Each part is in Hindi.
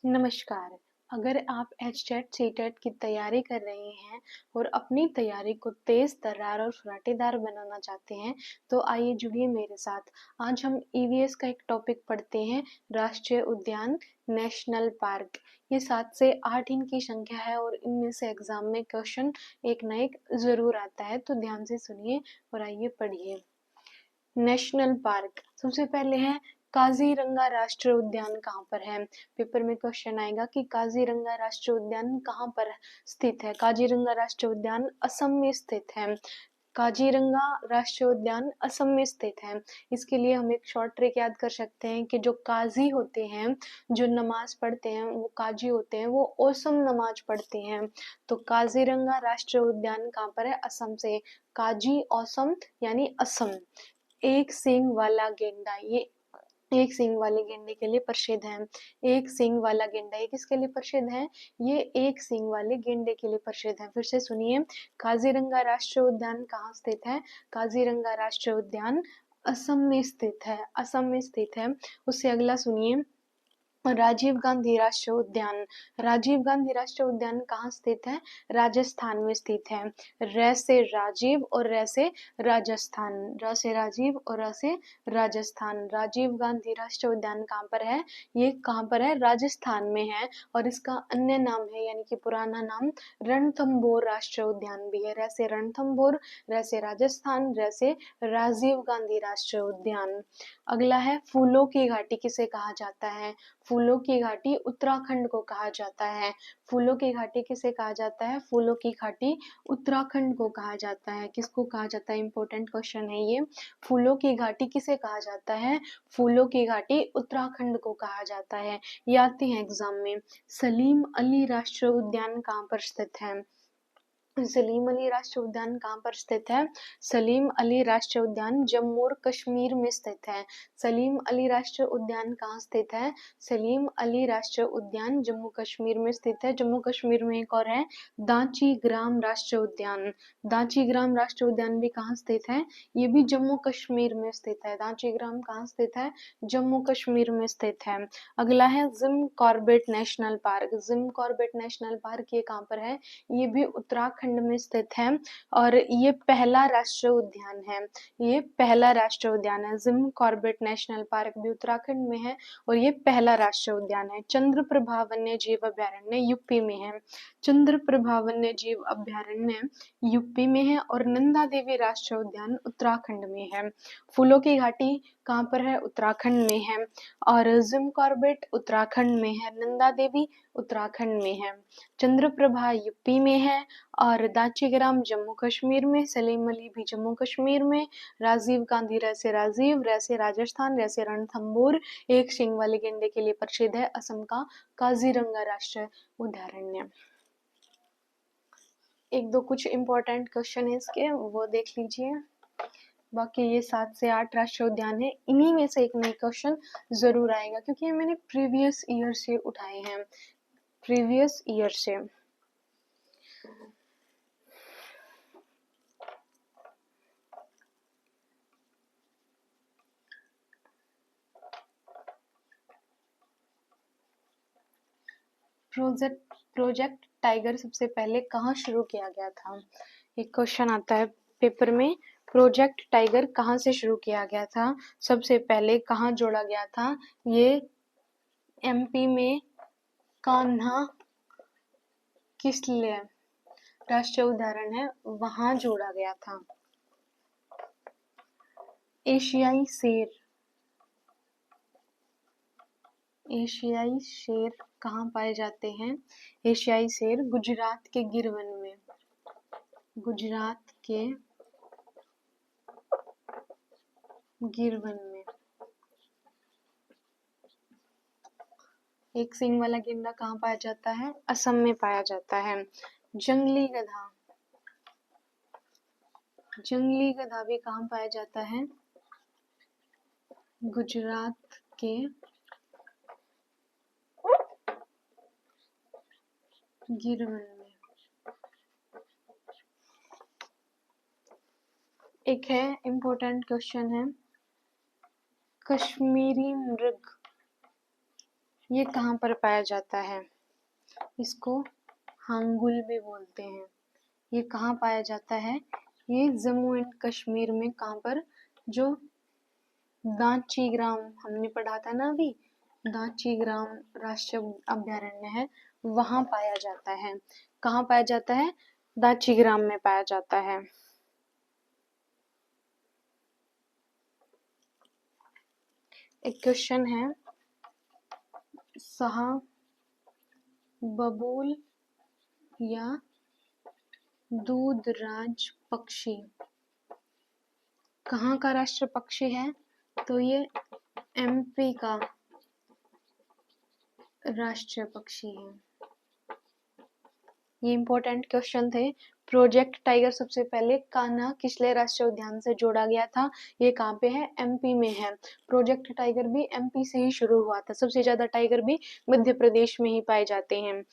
नमस्कार। अगर आप एचटेट सीटेट की तैयारी कर रहे हैं और अपनी तैयारी को तेज तर्रार और फराटेदार बनाना चाहते हैं तो आइए जुड़िए मेरे साथ। आज हम ईवीएस का एक टॉपिक पढ़ते हैं, राष्ट्रीय उद्यान, नेशनल पार्क। ये 7 से 8 इनकी संख्या है और इनमें से एग्जाम में क्वेश्चन एक ना एक जरूर आता है, तो ध्यान से सुनिए और आइए पढ़िए। नेशनल पार्क सबसे पहले है काजीरंगा राष्ट्रीय उद्यान कहाँ पर है। पेपर में क्वेश्चन आएगा कि काजीरंगा राष्ट्रीय उद्यान कहाँ पर स्थित है। काजीरंगा राष्ट्रीय उद्यान असम में स्थित है। काजीरंगा राष्ट्रीय उद्यान असम में स्थित है। इसके लिए हम एक शॉर्ट ट्रिक याद कर सकते हैं कि जो काजी होते हैं, जो नमाज पढ़ते हैं, वो काजी होते हैं, वो औसम नमाज पढ़ते हैं। तो काजीरंगा राष्ट्रीय उद्यान कहाँ पर है? असम से। काजी औसम यानी असम। एक सींग वाला गेंडा, ये एक सींग वाले गेंडे के लिए प्रसिद्ध है। एक सींग वाला गेंडा ये किसके लिए प्रसिद्ध है? ये एक सींग वाले गेंडे के लिए प्रसिद्ध है। फिर से सुनिए, काजीरंगा राष्ट्रीय उद्यान कहाँ स्थित है? काजीरंगा राष्ट्रीय उद्यान असम में स्थित है। असम में स्थित है। उससे अगला सुनिए, राजीव गांधी राष्ट्रीय उद्यान। राजीव गांधी राष्ट्रीय उद्यान कहाँ स्थित है? राजस्थान में स्थित है। र से राजीव और र से राजस्थान, र से राजीव और र से राजस्थान। राजीव गांधी राष्ट्रीय उद्यान कहाँ पर है? ये कहाँ पर है? राजस्थान में है। और इसका अन्य नाम है, यानी कि पुराना नाम रणथंभौर राष्ट्रीय उद्यान भी है। र से रणथंभौर, र से राजस्थान, र से राजीव गांधी राष्ट्रीय उद्यान। अगला है फूलों की घाटी किसे कहा जाता है? फूलों की घाटी उत्तराखंड को कहा जाता है। फूलों की घाटी किसे कहा जाता है? फूलों की घाटी उत्तराखंड को कहा जाता है। किसको कहा जाता है? इंपॉर्टेंट क्वेश्चन है ये। फूलों की घाटी किसे कहा जाता है? फूलों की घाटी उत्तराखंड को कहा जाता है। ये आते हैं एग्जाम में। सलीम अली राष्ट्रीय उद्यान कहाँ पर स्थित है? सलीम अली राष्ट्रीय उद्यान कहाँ पर स्थित है? सलीम अली राष्ट्रीय उद्यान जम्मू और कश्मीर में स्थित है। सलीम अली राष्ट्रीय उद्यान कहाँ स्थित है? सलीम अली राष्ट्रीय उद्यान जम्मू कश्मीर में स्थित है। जम्मू कश्मीर में एक और है, दांची ग्राम राष्ट्रीय उद्यान। दांची ग्राम राष्ट्रीय उद्यान भी कहाँ स्थित है? ये भी जम्मू कश्मीर में स्थित है। दांची ग्राम कहाँ स्थित है? जम्मू कश्मीर में स्थित है। अगला है Jim Corbett national park. Jim Corbett national park ये कहाँ पर है? ये भी उत्तराखंड में स्थित है और ये पहला राष्ट्रीय उद्यान है। ये पहला राष्ट्रीय उद्यान है। जिम कॉर्बेट नेशनल पार्क भी उत्तराखंड में है और ये पहला राष्ट्रीय उद्यान है। चंद्रप्रभा वन्य जीव अभ्यारण्य यूपी में है। चंद्रप्रभा वन्य जीव अभ्यारण्य यूपी में है और नंदा देवी राष्ट्रीय उद्यान उत्तराखंड में है। फूलों की घाटी कहाँ पर है? उत्तराखंड में है। और जिम कॉर्बेट उत्तराखंड में है। नंदा देवी उत्तराखंड में है। चंद्रप्रभा यूपी में है और दांची ग्राम जम्मू कश्मीर में। सलीम अली भी जम्मू कश्मीर में। राजीव गांधी रैसे राजीव, रैसे राजस्थान, रैसे रणथंभौर एक सींग वाले गेंडे के लिए प्रसिद्ध है। असम का काजीरंगा राष्ट्रीय उद्यान। एक दो कुछ इंपॉर्टेंट क्वेश्चन है इसके, वो देख लीजिए। बाकी ये 7 से 8 राष्ट्रीय उद्यान है। इन्हीं में से एक नई क्वेश्चन जरूर आएगा क्योंकि ये मैंने प्रीवियस ईयर से उठाए हैं। प्रीवियस ईयर से। प्रोजेक्ट टाइगर सबसे पहले कहाँ शुरू किया गया था? एक क्वेश्चन आता है पेपर में, प्रोजेक्ट टाइगर कहाँ से शुरू किया गया था? सबसे पहले कहाँ जोड़ा गया था? ये एमपी में कान्हा किसलिए राष्ट्रीय उद्यान है, वहां जोड़ा गया था। एशियाई शेर, एशियाई शेर कहाँ पाए जाते हैं? एशियाई शेर गुजरात के गिर वन में। गुजरात के गिर वन में। एक सींग वाला गेंडा कहाँ पाया जाता है? असम में पाया जाता है। जंगली गधा, जंगली गधा भी कहाँ पाया जाता है? गुजरात के गिर वन में। एक है इम्पोर्टेंट क्वेश्चन है, कश्मीरी मृग ये कहाँ पर पाया जाता है? इसको हांगुल भी बोलते हैं। ये कहाँ पाया जाता है? ये जम्मू एंड कश्मीर में। कहाँ पर? जो दांची ग्राम हमने पढ़ा था ना अभी, दांची ग्राम राष्ट्रीय अभयारण्य है, वहां पाया जाता है। कहाँ पाया जाता है? दांची ग्राम में पाया जाता है। एक क्वेश्चन है, शाहबलूत या दूधराज पक्षी कहाँ का राष्ट्र पक्षी है? तो ये एमपी का राष्ट्रीय पक्षी है। ये इंपॉर्टेंट क्वेश्चन थे। प्रोजेक्ट टाइगर सबसे पहले कान्हा किसले राष्ट्रीय उद्यान से जोड़ा गया था? ये कहाँ पे है? एमपी में है। प्रोजेक्ट टाइगर भी एमपी से ही शुरू हुआ था। सबसे ज्यादा टाइगर भी मध्य प्रदेश में ही पाए जाते हैं।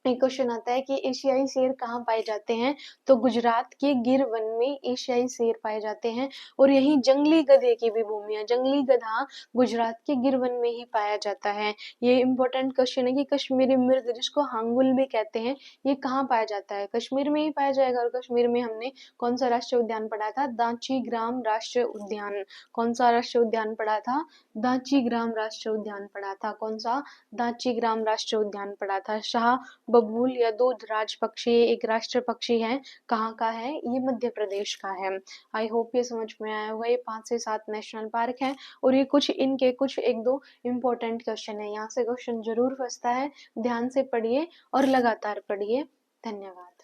एक क्वेश्चन आता है कि एशियाई शेर कहाँ पाए जाते हैं? तो गुजरात के गिर वन में एशियाई शेर पाए जाते हैं। और यही जंगली गधे की भी भूमि है। जंगली गधा गुजरात के गिर वन में ही पाया जाता है। ये इंपॉर्टेंट क्वेश्चन है कि कश्मीरी मृग, जिसको हांगुल भी कहते हैं, ये कहाँ पाया जाता है? कश्मीर में ही पाया जाएगा। और कश्मीर में हमने कौन सा राष्ट्रीय उद्यान पढ़ा था? दांची ग्राम राष्ट्रीय उद्यान। कौन सा राष्ट्रीय उद्यान पढ़ा था? दांची ग्राम राष्ट्रीय उद्यान पढ़ा था। कौन सा? दांची ग्राम राष्ट्रीय उद्यान पढ़ा था। शाह बबूल या दूधराज पक्षी एक राष्ट्रीय पक्षी है। कहाँ का है? ये मध्य प्रदेश का है। आई होप ये समझ में आया होगा। ये 5 से 7 नेशनल पार्क हैं और ये कुछ इनके कुछ एक दो इम्पोर्टेंट क्वेश्चन है। यहाँ से क्वेश्चन जरूर फंसता है। ध्यान से पढ़िए और लगातार पढ़िए। धन्यवाद।